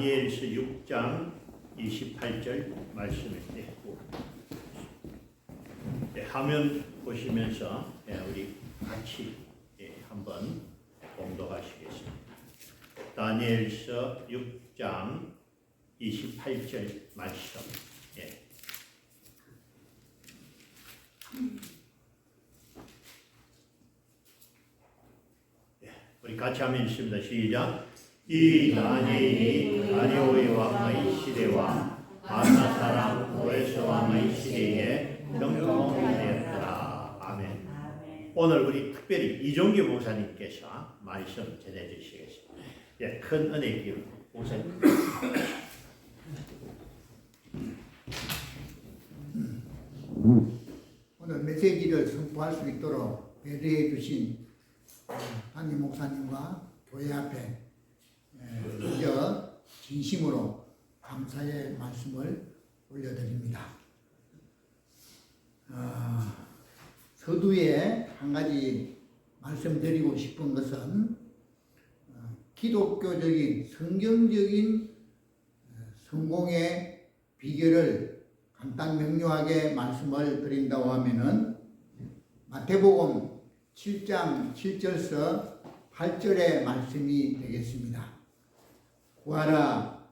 다니엘서 6장 28절 말씀을 화면 보시면서 우리 같이 한번 봉독하시겠습니다. 다니엘서 6장 28절 말씀. 우리 같이 하면 있습니다. 시작. 이 다니엘이 다리오의 왕의 시대와 아사 사람 고레스 왕의 시대에 형통하였더라. 아멘. 오늘 우리 특별히 이종규 목사님께서 말씀 전해주시겠습니다. 큰 은혜 기울 목사님. 오늘 메시지를 선포할 수 있도록 배려해 주신 담임 목사님과 교회 앞에 먼저 진심으로 감사의 말씀을 올려드립니다. 서두에 한 가지 말씀드리고 싶은 것은 기독교적인 성경적인 성공의 비결을 간단 명료하게 말씀을 드린다고 하면은 마태복음 7장 7절서 8절의 말씀이 되겠습니다. 구하라,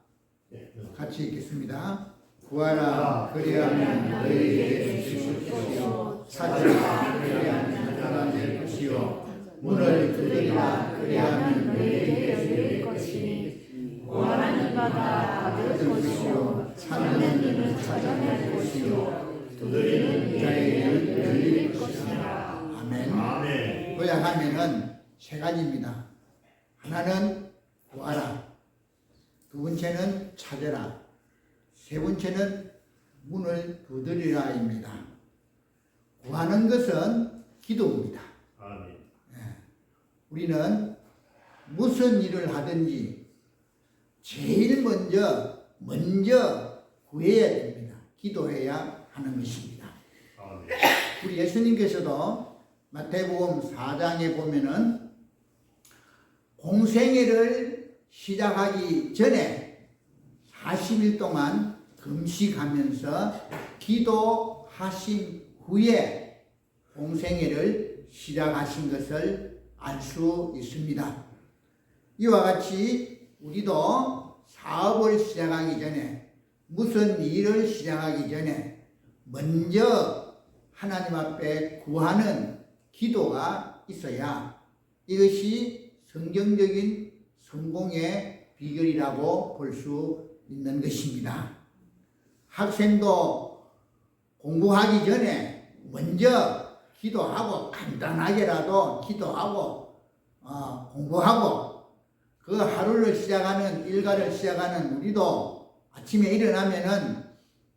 같이 읽겠습니다. 구하라, 그리하면 너희에게 주실 것이요, 찾으라, 그리하면 찾아낼 것이요, 문을 두드리라, 그리하면 너희에게 열릴 것이니, 구하는 이마다 받을 것이요, 찾는 이는 찾아낼 것이요, 두드리는 자에게 열릴 것이니라. 아멘. 아멘. 요약하면은 세 가지입니다. 하나는 구하라, 두 번째는 찾아라, 세 번째는 문을 두드리라입니다. 구하는 것은 기도입니다. 아멘. 우리는 무슨 일을 하든지 제일 먼저 구해야 됩니다. 기도해야 하는 것입니다. 아멘. 우리 예수님께서도 마태복음 4장에 보면은 공생애를 시작하기 전에 40일 동안 금식하면서 기도하신 후에 공생애를 시작하신 것을 알 수 있습니다. 이와 같이 우리도 사업을 시작하기 전에, 무슨 일을 시작하기 전에 먼저 하나님 앞에 구하는 기도가 있어야 이것이 성경적인 성공의 비결이라고 볼 수 있는 것입니다. 학생도 공부하기 전에 먼저 기도하고, 간단하게라도 기도하고 공부하고, 그 하루를 시작하는, 일과를 시작하는 우리도 아침에 일어나면은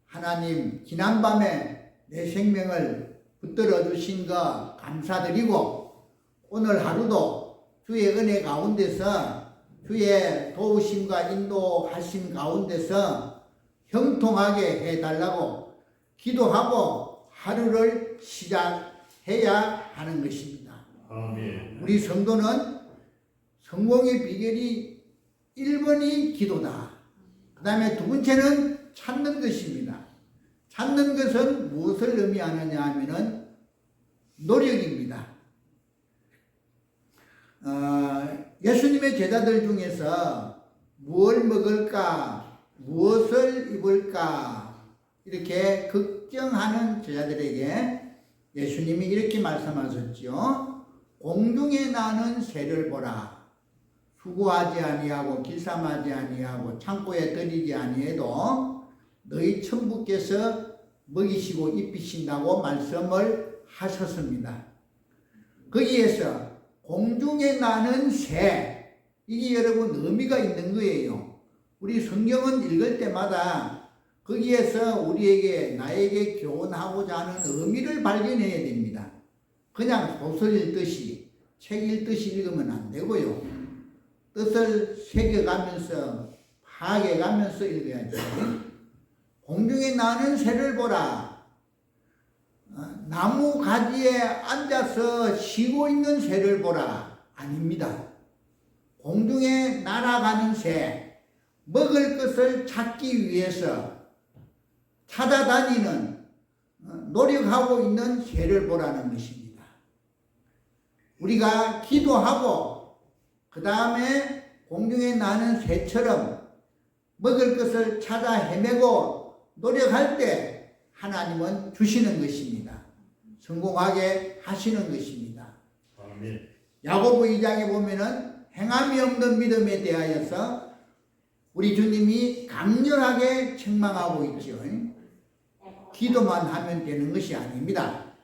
하나님, 지난밤에 내 생명을 붙들어 주신 거 감사드리고, 오늘 하루도 주의 은혜 가운데서, 주의 도우심과 인도하심 가운데서 형통하게 해달라고 기도하고 하루를 시작해야 하는 것입니다. 아멘. 우리 성도는 성공의 비결이 1번이 기도다. 그 다음에 두 번째는 찾는 것입니다. 찾는 것은 무엇을 의미하느냐 하면은 노력입니다. 예수님의 제자들 중에서 무엇을 먹을까, 무엇을 입을까 이렇게 걱정하는 제자들에게 예수님이 이렇게 말씀하셨지요. 공중에 나는 새를 보라. 수고하지 아니하고 길쌈하지 아니하고 창고에 들이지 아니해도 너희 천부께서 먹이시고 입히신다고 말씀을 하셨습니다. 거기에서 공중에 나는 새, 이게 여러분 의미가 있는 거예요. 우리 성경은 읽을 때마다 거기에서 우리에게, 나에게 교훈하고자 하는 의미를 발견해야 됩니다. 그냥 소설 읽듯이, 책 읽듯이 읽으면 안 되고요. 뜻을 새겨가면서, 파악해가면서 읽어야죠. 공중에 나는 새를 보라. 나무 가지에 앉아서 쉬고 있는 새를 보라. 아닙니다. 공중에 날아가는 새, 먹을 것을 찾기 위해서 찾아다니는 노력하고 있는 새를 보라는 것입니다. 우리가 기도하고 그 다음에 공중에 나는 새처럼 먹을 것을 찾아 헤매고 노력할 때 하나님은 주시는 것입니다. 성공하게 하시는 것입니다. 아멘. 야고보 2장에 보면은 행함이 없는 믿음에 대하여서 우리 주님이 강렬하게 책망하고 있죠. 기도만 하면 되는 것이 아닙니다.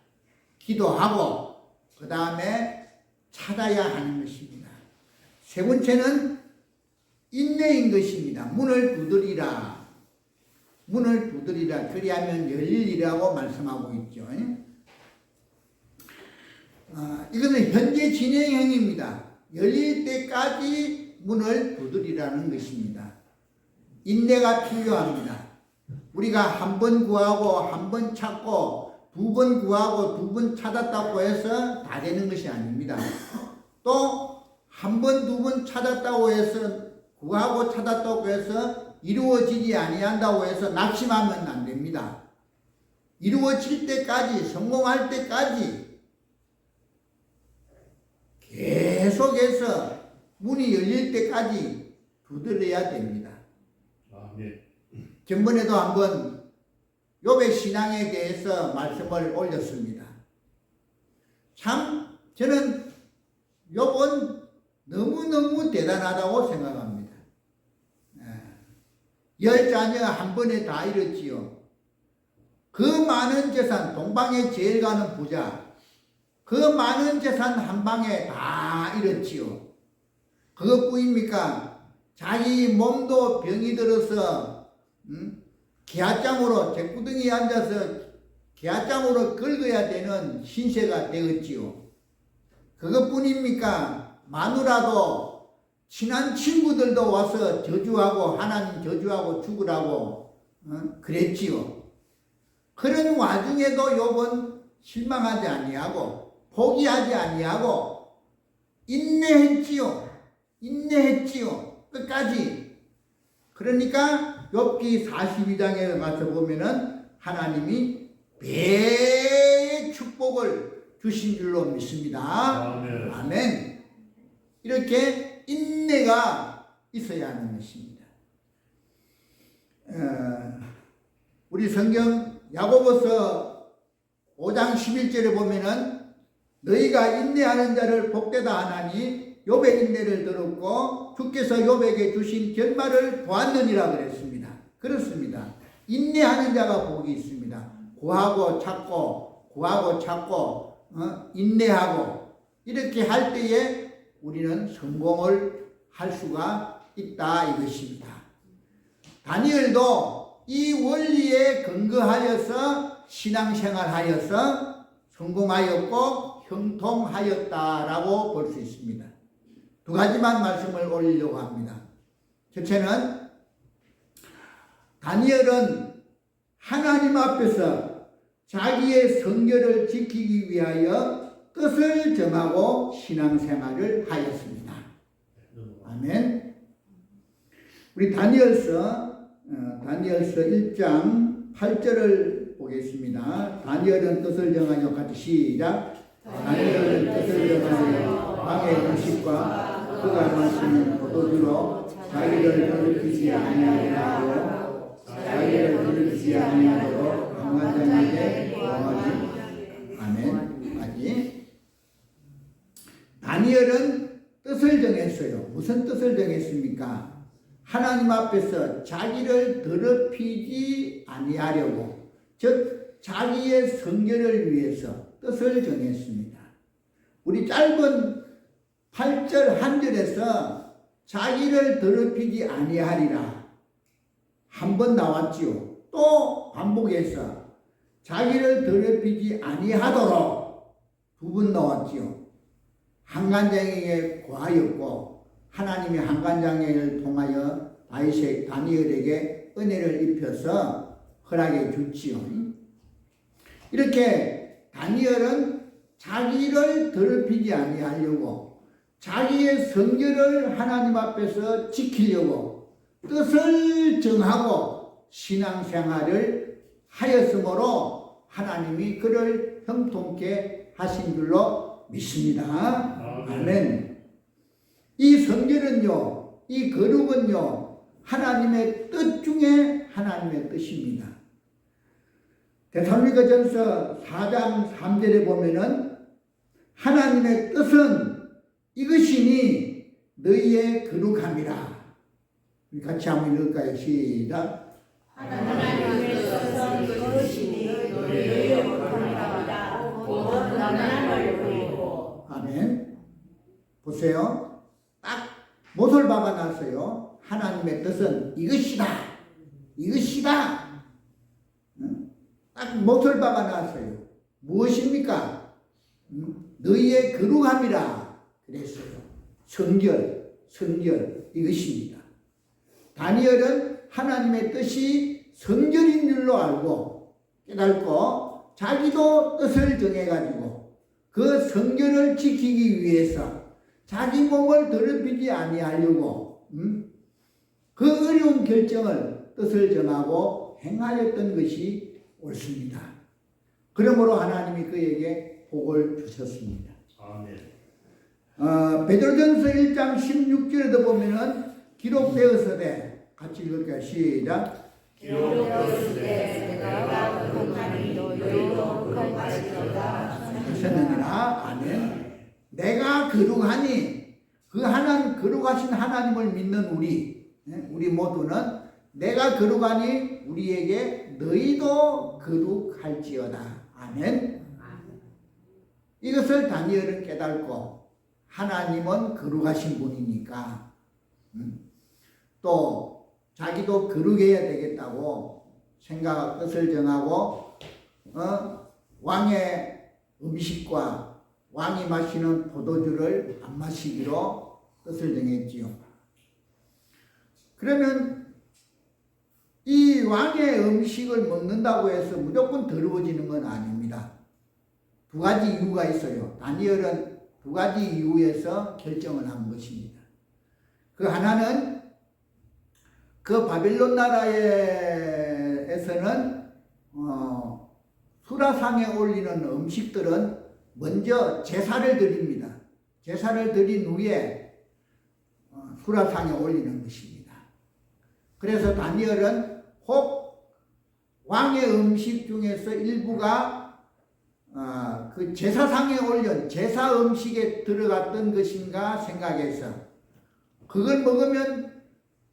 기도하고 그 다음에 찾아야 하는 것입니다. 세 번째는 인내인 것입니다. 문을 두드리라. 문을 두드리라. 그리하면 열리리라고 말씀하고 있죠. 이것은 현재 진행형입니다. 열릴 때까지 문을 두드리라는 것입니다. 인내가 필요합니다. 우리가 한 번 구하고 한 번 찾고 두 번 구하고 두 번 찾았다고 해서 다 되는 것이 아닙니다. 또 한 번 두 번 찾았다고 해서 구하고 찾았다고 해서 이루어지지 아니한다고 해서 낙심하면 안 됩니다. 이루어질 때까지 성공할 때까지 계속해서 문이 열릴 때까지 두드려야 됩니다. 아멘. 전번에도 한번 욥의 신앙에 대해서 말씀을 올렸습니다. 참 저는 욥은 너무너무 대단하다고 생각합니다. 10자녀 한 번에 다 잃었지요. 그 많은 재산, 동방에 제일 가는 부자, 그 많은 재산 한 방에 다 잃었지요. 그것뿐입니까? 자기 몸도 병이 들어서 기아장으로 잭구덩이에 앉아서 기아장으로 긁어야 되는 신세가 되었지요. 그것뿐입니까? 마누라도 친한 친구들도 와서 저주하고 하나님 저주하고 죽으라고 그랬지요. 그런 와중에도 욥은 실망하지 아니하고 포기하지 아니하고 인내했지요. 끝까지. 그러니까 욥기 42장에 가서 보면은 하나님이 배의 축복을 주신 줄로 믿습니다. 아멘. 아멘. 이렇게 인내가 있어야 하는 것입니다. 우리 성경 야고보서 5장 11절에 보면은 너희가 인내하는 자를 복되다 하나니 욥의 인내를 들었고 주께서 욥에게 주신 결말을 보았느니라 그랬습니다. 그렇습니다. 인내하는 자가 복이 있습니다. 구하고 찾고 인내하고 이렇게 할 때에 우리는 성공을 할 수가 있다 이것입니다. 다니엘도 이 원리에 근거하여서 신앙생활하여서 성공하였고 형통하였다라고 볼 수 있습니다. 두 가지만 말씀을 올리려고 합니다. 첫째는 다니엘은 하나님 앞에서 자기의 성결을 지키기 위하여 뜻을 정하고 신앙생활을 하였습니다. 아멘. 우리 다니엘서 1장 8절을 보겠습니다. 다니엘은 뜻을 정하여 같이 시작. 다니엘은 뜻을 정하여 방의 음식과 그가 마시는 포도주로 자기를 더럽히지 아니하고 자기를 더럽히지 아니하도록 강관장에게 명하니. 아멘. 아직 다니엘은 뜻을 정했어요. 무슨 뜻을 정했습니까? 하나님 앞에서 자기를 더럽히지 아니하려고, 즉 자기의 성결을 위해서 뜻을 정했습니다. 우리 짧은 8절 한 절에서 자기를 더럽히지 아니하리라 한 번 나왔지요. 또 반복해서 자기를 더럽히지 아니하도록 두 번 나왔지요. 한간장에게 고하였고 하나님이 한간장을 통하여 다니엘에게 은혜를 입혀서 허락해 주지요. 이렇게 다니엘은 자기를 더럽히지 아니하려고 자기의 성결을 하나님 앞에서 지키려고 뜻을 정하고 신앙생활을 하였으므로 하나님이 그를 형통케 하신 줄로 믿습니다. 아멘. 이 성결은요, 이 거룩은요, 하나님의 뜻 중에 하나님의 뜻입니다. 데살로니가전서 4장 3절에 보면은 하나님의 뜻은 이것이니 너희의 거룩함이라. 같이 한번 읽을까요? 시작. 하나님의 뜻은 이것이니 너희의 거룩함이라. 곧 남남을 보이고. 아멘. 보세요. 딱 못을 박아놨어요. 하나님의 뜻은 이것이다. 이것이다. 딱 못을 박아놨어요. 무엇입니까? 너희의 거룩함이라 그랬어요. 성결 이것입니다. 다니엘은 하나님의 뜻이 성결인 줄로 알고 깨닫고 자기도 뜻을 정해가지고 그 성결을 지키기 위해서 자기 몸을 더럽히지 아니하려고 그 어려운 결정을 뜻을 정하고 행하였던 것이 옳습니다. 그러므로 하나님이 그에게 복을 주셨습니다. 아멘. 베드로전서 1장 16절에도 보면은 기록되었으되 같이 읽을까요? 시작. 기록되었으되 내가 거룩하니 너희도 거룩할지어다 하셨느니라. 아멘. 내가 거룩하니 그 하나님 거룩하신 하나님을 믿는 우리 모두는 내가 거룩하니 우리에게 너희도 거룩할지어다. 아멘. 이것을 다니엘은 깨닫고 하나님은 거룩하신 분이니까 또 자기도 거룩해야 되겠다고 생각 뜻을 정하고 왕의 음식과 왕이 마시는 포도주를 안 마시기로 뜻을 정했지요. 그러면 이 왕의 음식을 먹는다고 해서 무조건 더러워지는 건 아닙니다. 두 가지 이유가 있어요. 다니엘은 두 가지 이유에서 결정을 한 것입니다. 그 하나는 그 바빌론 나라에서는 수라상에 올리는 음식들은 먼저 제사를 드립니다. 제사를 드린 후에 수라상에 올리는 것입니다. 그래서 다니엘은 혹 왕의 음식 중에서 일부가 그 제사상에 올린 제사 음식에 들어갔던 것인가 생각해서 그걸 먹으면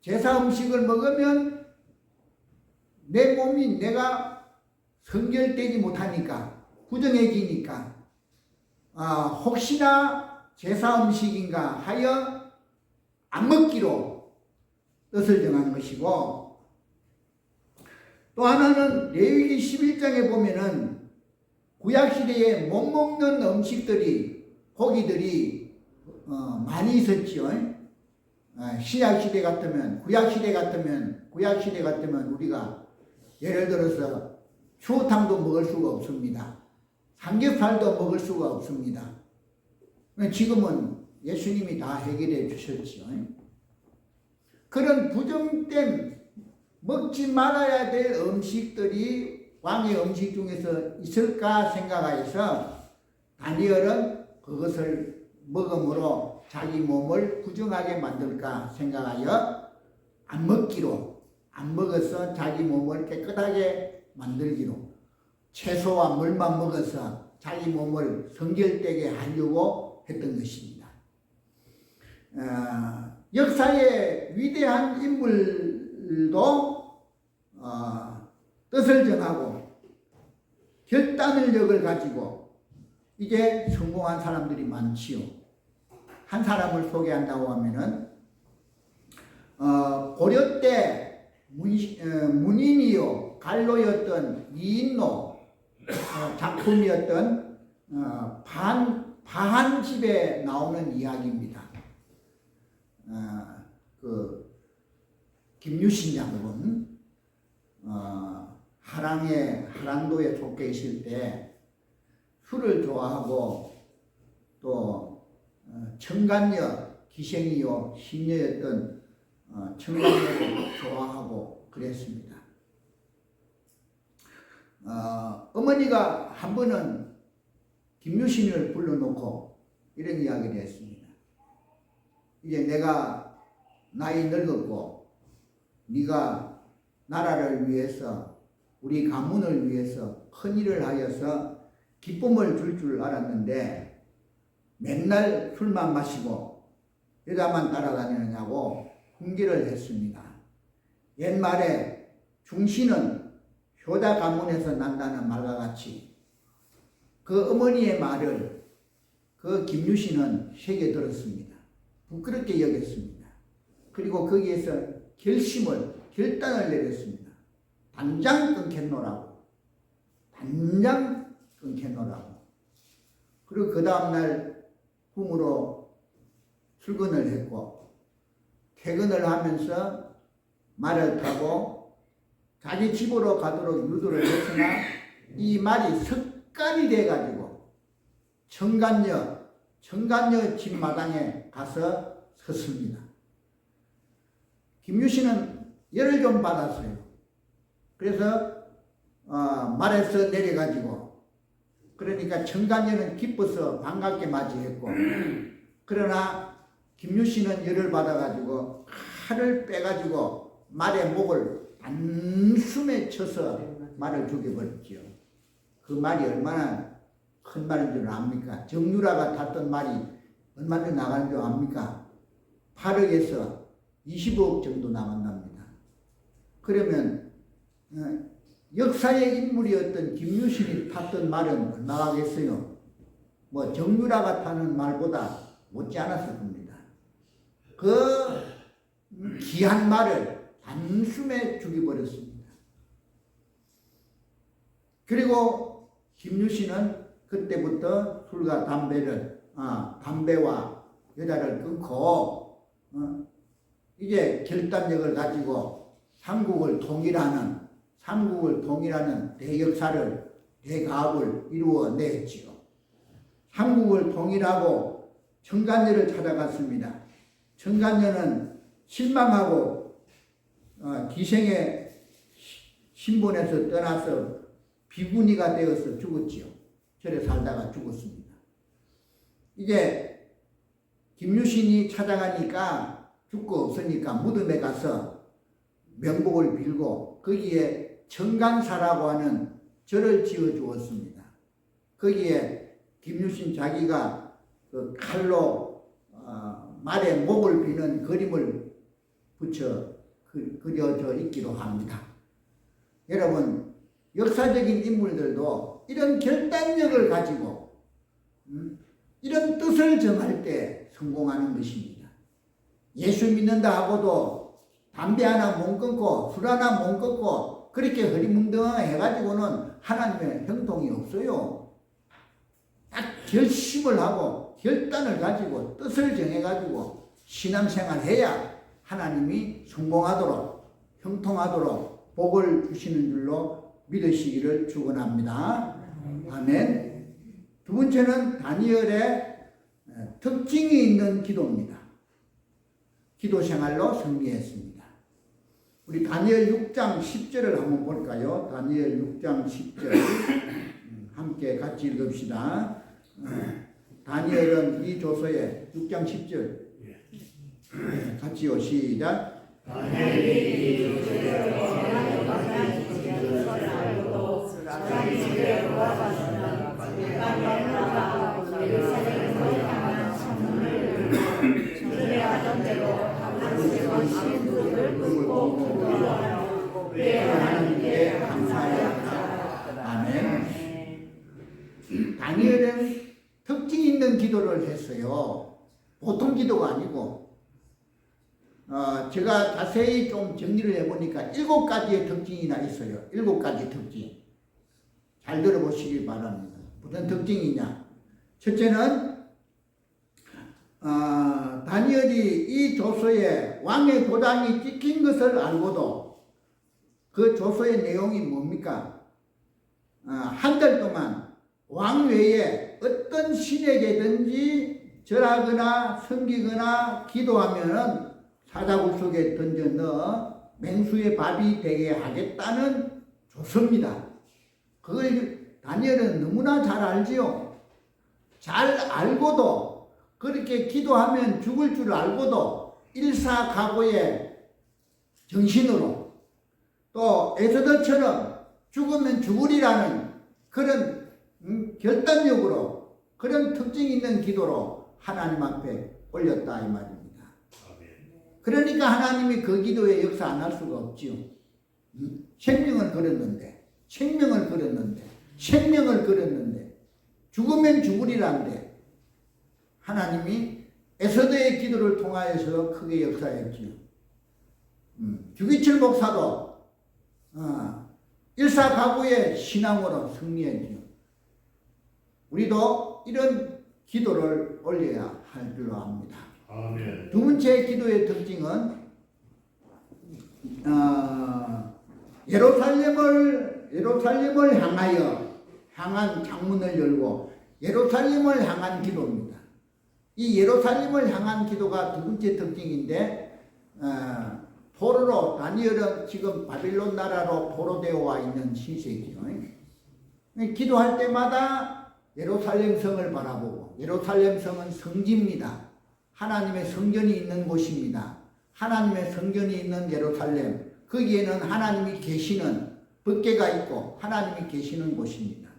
제사 음식을 먹으면 내 몸이 내가 성결되지 못하니까 부정해지니까 혹시나 제사 음식인가 하여 안 먹기로 뜻을 정한 것이고 또 하나는 레위기 11장에 보면은 구약시대에 못 먹는 음식들이 고기들이 많이 있었지요. 신약시대 같으면 구약시대 같으면 우리가 예를 들어서 추어탕도 먹을 수가 없습니다. 삼겹살도 먹을 수가 없습니다. 지금은 예수님이 다 해결해 주셨지요. 그런 부정된 먹지 말아야 될 음식들이 왕의 음식 중에서 있을까 생각하여서 다니엘은 그것을 먹음으로 자기 몸을 부정하게 만들까 생각하여 안 먹어서 자기 몸을 깨끗하게 만들기로 채소와 물만 먹어서 자기 몸을 성결되게 하려고 했던 것입니다. 역사의 위대한 인물도 뜻을 정하고 결단력을 가지고 이제 성공한 사람들이 많지요. 한 사람을 소개한다고 하면은 고려 때 문인이요 갈로였던 이인노 작품이었던 바한집에 나오는 이야기입니다. 그 김유신 장군 하랑도에 속해 있을 때 술을 좋아하고 또 청간녀 기생이요 신녀였던 청량을 좋아하고 그랬습니다. 어머니가 한 번은 김유신을 불러놓고 이런 이야기를 했습니다. 이제 내가 나이 늙었고 네가 나라를 위해서 우리 가문을 위해서 큰 일을 하여서 기쁨을 줄 줄 알았는데 맨날 술만 마시고 여자만 따라다니느냐고 훈계를 했습니다. 옛말에 중신은 효자 가문에서 난다는 말과 같이 그 어머니의 말을 그 김유신은 새겨 들었습니다. 부끄럽게 여겼습니다. 그리고 거기에서 결단을 내렸습니다. 단장 끊겠노라고. 단장 끊겠노라고. 그리고 그 다음날 꿈으로 출근을 했고 퇴근을 하면서 말을 타고 자기 집으로 가도록 유도를 했으나 이 말이 습관이 돼가지고 청간녀 집마당에 가서 섰습니다. 김유신은 열을 좀 받았어요. 그래서 말에서 내려가지고 그러니까 청간녀는 기뻐서 반갑게 맞이했고 그러나 김유신은 열을 받아가지고 칼을 빼가지고 말의 목을 단숨에 쳐서 말을 죽여버렸죠. 그 말이 얼마나 큰 말인 줄 압니까? 정유라가 탔던 말이 얼마나 나가는 줄 압니까? 8억에서 20억 정도 나간답니다. 그러면 역사의 인물이었던 김유신이 탔던 말은 얼마겠어요? 뭐 정유라가 타는 말보다 못지않았을 겁니다. 그 귀한 말을 단숨에 죽여버렸습니다. 그리고 김유신은 그때부터 술과 담배와 여자를 끊고 이제 결단력을 가지고 삼국을 통일하는 대역사를 대가업을 이루어냈지요. 삼국을 통일하고 청간녀를 찾아갔습니다. 청간녀는 실망하고 기생의 신분에서 떠나서 비구니가 되어서 죽었지요. 절에 살다가 죽었습니다. 이제 김유신이 찾아가니까 죽고 없으니까 무덤에 가서 명복을 빌고 거기에 청간사라고 하는 절을 지어 주었습니다. 거기에 김유신 자기가 그 칼로 말의 목을 비는 그림을 그려져 있기도 합니다. 여러분, 역사적인 인물들도 이런 결단력을 가지고 이런 뜻을 정할 때 성공하는 것입니다. 예수 믿는다 하고도 담배 하나 못 끊고 술 하나 못 끊고 그렇게 흐리뭉덩하게 해가지고는 하나님의 형통이 없어요. 딱 결심을 하고 결단을 가지고 뜻을 정해가지고 신앙생활 해야 하나님이 성공하도록 형통하도록 복을 주시는 줄로 믿으시기를 축원합니다. 아멘. 두 번째는 다니엘의 특징이 있는 기도입니다. 기도 생활로 승리했습니다. 우리 다니엘 6장 10절을 한번 볼까요? 다니엘 6장 10절 함께 같이 읽읍시다. 다니엘은 이 조서에 6장 10절 같이요. 시작. 다니엘이 이 조서에 예루살렘으로 향한 창문을 전례하던 대로 하나님의 신부를 끊고 기도하여 왜 하나님께 감사하였다. 아멘. 다니엘은 특징 있는 기도를 했어요. 보통 기도가 아니고 제가 자세히 좀 정리를 해보니까 7가지의 특징이나 있어요. 7가지 특징. 잘 들어보시기 바랍니다. 무슨 특징이냐? 첫째는 다니엘이 이 조서에 왕의 도장이 찍힌 것을 알고도 그 조서의 내용이 뭡니까? 한 달 동안 왕 외에 어떤 신에게든지 절하거나 섬기거나 기도하면은 사자굴 속에 던져 넣어 맹수의 밥이 되게 하겠다는 조서입니다. 그걸 다니엘은 너무나 잘 알지요. 잘 알고도 그렇게 기도하면 죽을 줄 알고도 일사각오의 정신으로 또 에스더처럼 죽으면 죽으리라는 그런 결단력으로 그런 특징 있는 기도로 하나님 앞에 올렸다 이 말입니다. 아멘. 그러니까 하나님이 그 기도에 역사 안 할 수가 없지요. 생명을 걸었는데 죽으면 죽으리란데 하나님이 에스더의 기도를 통하여서 크게 역사했지요. 주기철 목사도 일사각오의 신앙으로 승리했지요. 우리도 이런 기도를 올려야 할 줄로 압니다. 아멘. 두 번째 기도의 특징은 예루살렘을 향한 창문을 열고 예루살렘을 향한 기도입니다. 이 예루살렘을 향한 기도가 두 번째 특징인데 포로로 다니엘은 지금 바빌론 나라로 포로되어 와 있는 시세이죠. 기도할 때마다 예루살렘 성을 바라보고 예루살렘 성은 성지입니다. 하나님의 성전이 있는 곳입니다. 하나님의 성전이 있는 예루살렘, 거기에는 하나님이 계시는 법궤가 있고 하나님이 계시는 곳입니다.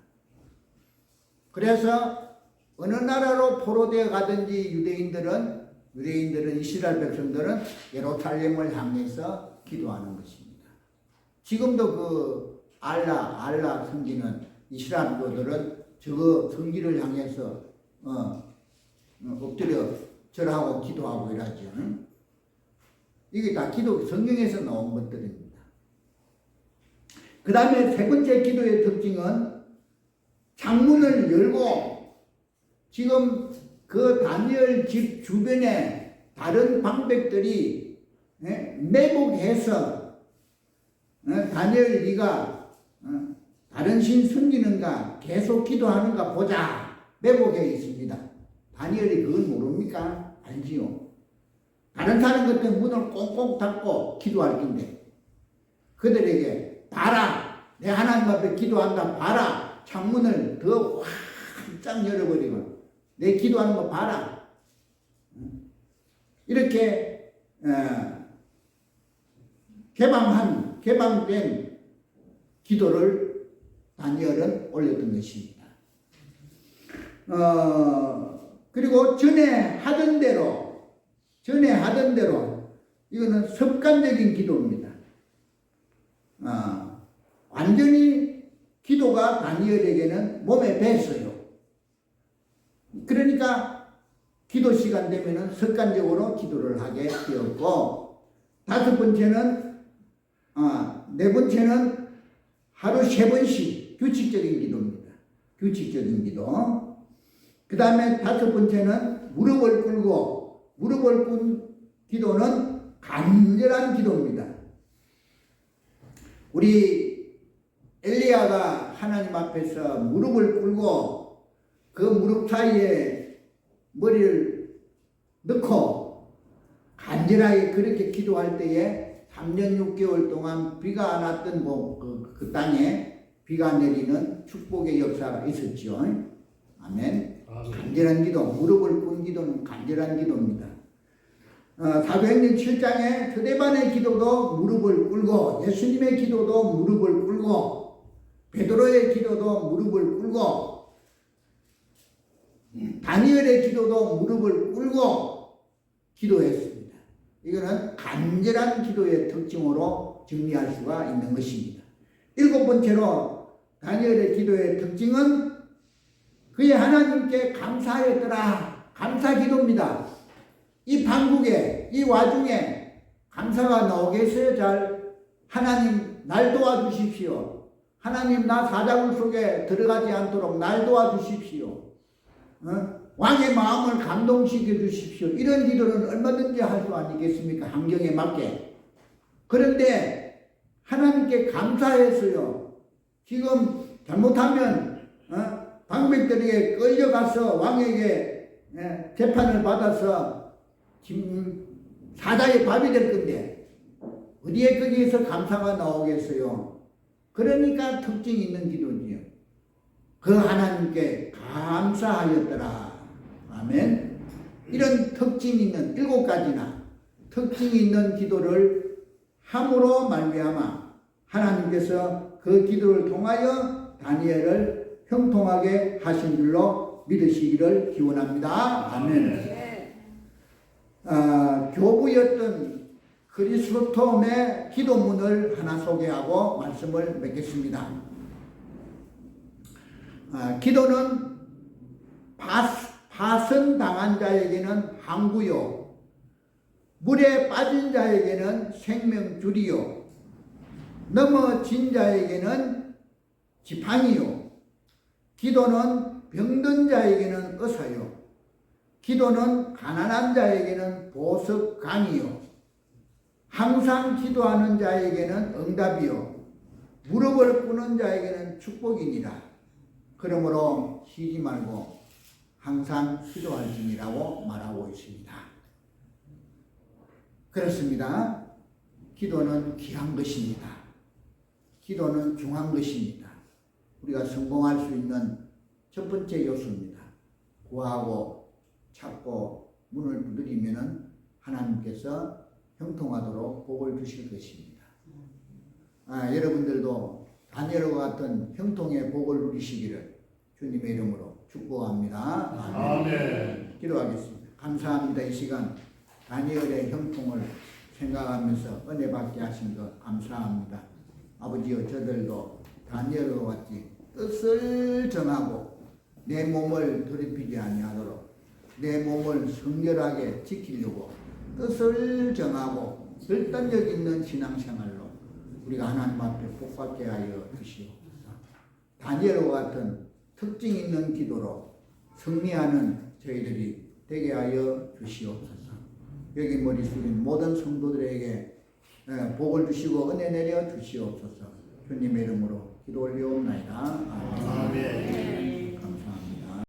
그래서 어느 나라로 포로되어 가든지 유대인들은 이스라엘 백성들은 예루살렘을 향해서 기도하는 것입니다. 지금도 그 알라 성기는 이슬람교들은 저 성기를 향해서 엎드려 절하고 기도하고 이러죠. 이게 다 기도 성경에서 나온 것들입니다. 그 다음에 세 번째 기도의 특징은 창문을 열고 지금 그 다니엘 집 주변에 다른 방백들이 매복해서 다니엘 네가 다른 신 숨기는가 계속 기도하는가 보자 매복해 있습니다. 다니엘이 그걸 모릅니까? 알지요. 다른 사람 같은 문을 꽁꽁 닫고 기도할 텐데 그들에게 봐라 내 하나님 앞에 기도한다 봐라 창문을 더 활짝 열어버리고 내 기도하는 거 봐라 이렇게 개방된 기도를 다니엘은 올렸던 것입니다. 그리고 전에 하던 대로 이거는 습관적인 기도입니다. 완전히 기도가 다니엘에게는 몸에 뱄어요. 그러니까 기도 시간 되면은 습관적으로 기도를 하게 되었고, 네 번째는 하루 3번씩 규칙적인 기도입니다. 규칙적인 기도. 그 다음에 5번째는 무릎을 꿇은 기도는 간절한 기도입니다. 우리 엘리야가 하나님 앞에서 무릎을 꿇고 그 무릎 사이에 머리를 넣고 간절하게 그렇게 기도할 때에 3년 6개월 동안 비가 안 왔던 그 땅에 비가 내리는 축복의 역사가 있었죠. 아멘. 간절한 기도, 무릎을 꿇은 기도는 간절한 기도입니다. 사도행전 7장에 스데반의 기도도 무릎을 꿇고, 예수님의 기도도 무릎을 꿇고, 베드로의 기도도 무릎을 꿇고, 다니엘의 기도도 무릎을 꿇고 기도했습니다. 이거는 간절한 기도의 특징으로 정리할 수가 있는 것입니다. 7번째로 다니엘의 기도의 특징은 그의 하나님께 감사하였더라. 감사 기도입니다. 이 판국에, 이 와중에 감사가 나오겠어요? 잘. 하나님 날 도와주십시오. 하나님 나 사자굴 속에 들어가지 않도록 날 도와주십시오. 왕의 마음을 감동시켜 주십시오. 이런 기도는 얼마든지 할 수 아니겠습니까? 환경에 맞게. 그런데 하나님께 감사했어요. 지금 잘못하면 방백들에게 끌려가서 왕에게 재판을 받아서 사자의 밥이 될 건데 어디에 거기에서 감사가 나오겠어요? 그러니까 특징이 있는 기도지요. 그 하나님께 감사하였더라. 아멘. 이런 특징이 있는 7가지나 특징이 있는 기도를 함으로 말미암아 하나님께서 그 기도를 통하여 다니엘을 형통하게 하신 줄로 믿으시기를 기원합니다. 아멘. 교부였던 그리스도톰의 기도문을 하나 소개하고 말씀을 맺겠습니다. 기도는 파선당한 자에게는 항구요, 물에 빠진 자에게는 생명줄이요, 넘어진 자에게는 지팡이요, 기도는 병든 자에게는 의사요, 기도는 가난한 자에게는 보석강이요, 항상 기도하는 자에게는 응답이요, 무릎을 꿇는 자에게는 축복이니라. 그러므로 쉬지 말고 항상 기도할지니라고 말하고 있습니다. 그렇습니다. 기도는 귀한 것입니다. 기도는 중요한 것입니다. 우리가 성공할 수 있는 첫 번째 요소입니다. 구하고 찾고 문을 두드리면 하나님께서 형통하도록 복을 주실 것입니다. 여러분들도 다니엘과 같은 형통의 복을 누리시기를 주님의 이름으로 축복합니다. 아멘. 기도하겠습니다. 감사합니다. 이 시간 다니엘의 형통을 생각하면서 은혜 받게 하신 것 감사합니다. 아버지여, 저들도 다니엘과 같이 뜻을 정하고 내 몸을 더럽히지 아니하도록 내 몸을 성결하게 지키려고 뜻을 정하고 결단력 있는 신앙생활로 우리가 하나님 앞에 복받게 하여 주시옵소서. 다니엘과 같은 특징 있는 기도로 승리하는 저희들이 되게 하여 주시옵소서. 여기 머리 숙인 모든 성도들에게 복을 주시고 은혜 내려 주시옵소서. 주님의 이름으로 기도 올리옵나이다. 아멘.